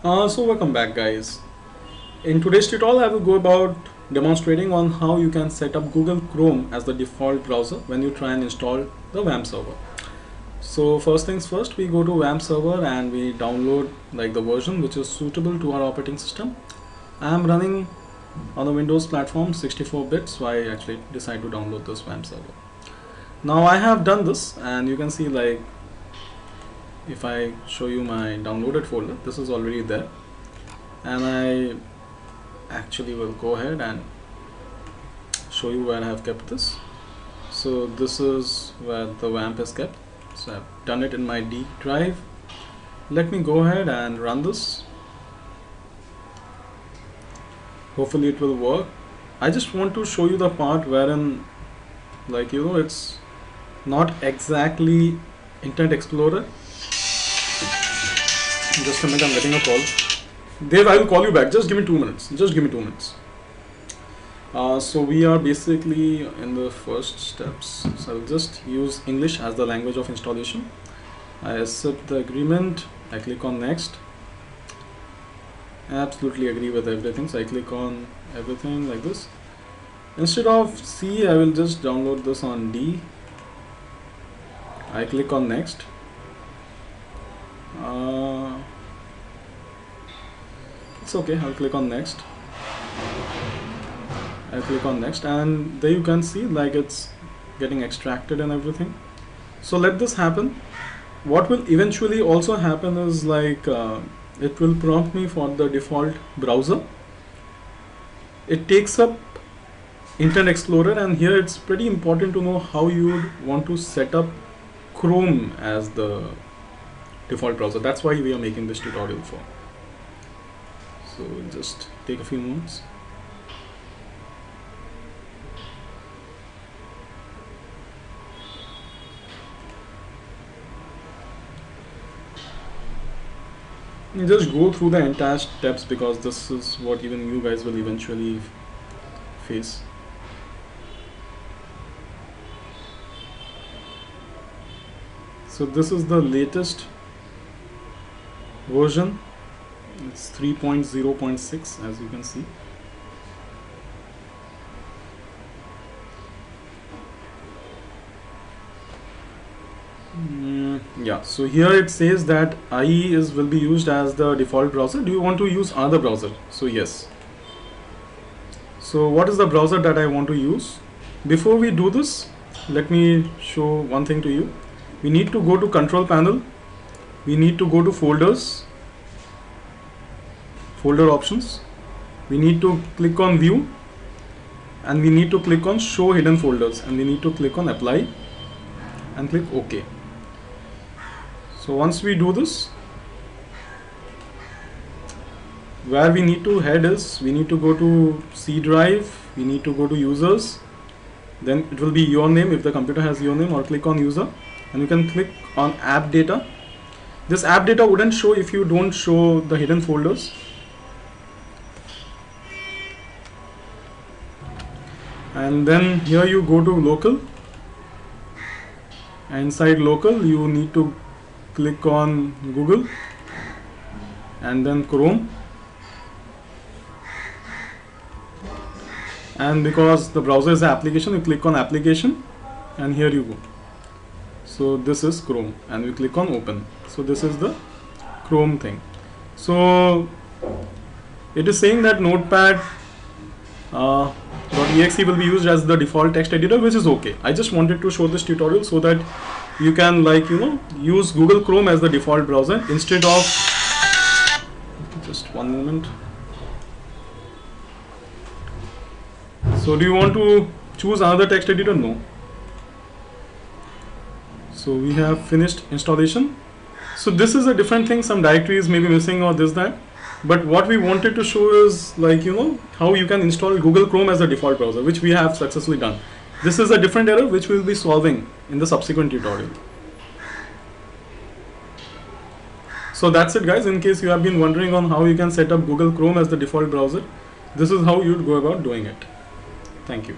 So welcome back, guys. In today's tutorial I will go about demonstrating on how you can set up Google Chrome as the default browser when you try and install the WAMP server. So first things first, we go to WAMP server and we download like the version which is suitable to our operating system. I am running on the Windows platform 64-bit, so I actually decide to download this WAMP server. Now I have done this, and you can see, like, if I show you my downloaded folder, this is already there, and I actually will go ahead and show you where I have kept this. So this is where the WAMP is kept. So I've done it in my D drive. Let me go ahead and run this. Hopefully it will work. I just want to show you the part wherein, like, it's not exactly Internet Explorer. Just a minute, I'm getting a call. Dave, I will call you back. Just give me 2 minutes. Just give me 2 minutes. So we are basically in the first steps. So I'll just use English as the language of installation. I accept the agreement. I click on next. I absolutely agree with everything. So I click on everything like this. Instead of C, I will just download this on D. I click on next. It's okay, I'll click on next. I click on next, and there you can see, like, it's getting extracted and everything. So let this happen. What will eventually also happen is, like, it will prompt me for the default browser. It takes up Internet Explorer, and here it's pretty important to know how you would want to set up Chrome as the default browser. That's why we are making this tutorial for. So we'll just take a few moments. You just go through the entire steps because this is what even you guys will eventually face. So this is the latest version. It's 3.0.6, as you can see. Yeah, so here it says that IE will be used as the default browser. Do you want to use another browser? So yes. So what is the browser that I want to use? Before we do this, let me show one thing to you. We need to go to control panel. We need to go to folders, folder options. We need to click on view, and we need to click on show hidden folders, and we need to click on apply and click OK. So once we do this, where we need to head is, we need to go to C drive, we need to go to users, then it will be your name if the computer has your name, or click on user, and you can click on app data. This app data wouldn't show if you don't show the hidden folders. And then here you go to local, and inside local you need to click on Google and then Chrome, and because the browser is an application, you click on application, and here you go. So this is Chrome, and we click on open. So this is the Chrome thing. So it is saying that Notepad .exe will be used as the default text editor, which is okay. I just wanted to show this tutorial so that you can, like, use Google Chrome as the default browser instead of, just one moment. So do you want to choose another text editor? No. So we have finished installation. So this is a different thing. Some directories may be missing or this, that. But what we wanted to show is, like, how you can install Google Chrome as a default browser, which we have successfully done. This is a different error which we will be solving in the subsequent tutorial. So that's it, guys. In case you have been wondering on how you can set up Google Chrome as the default browser, this is how you would go about doing it. Thank you.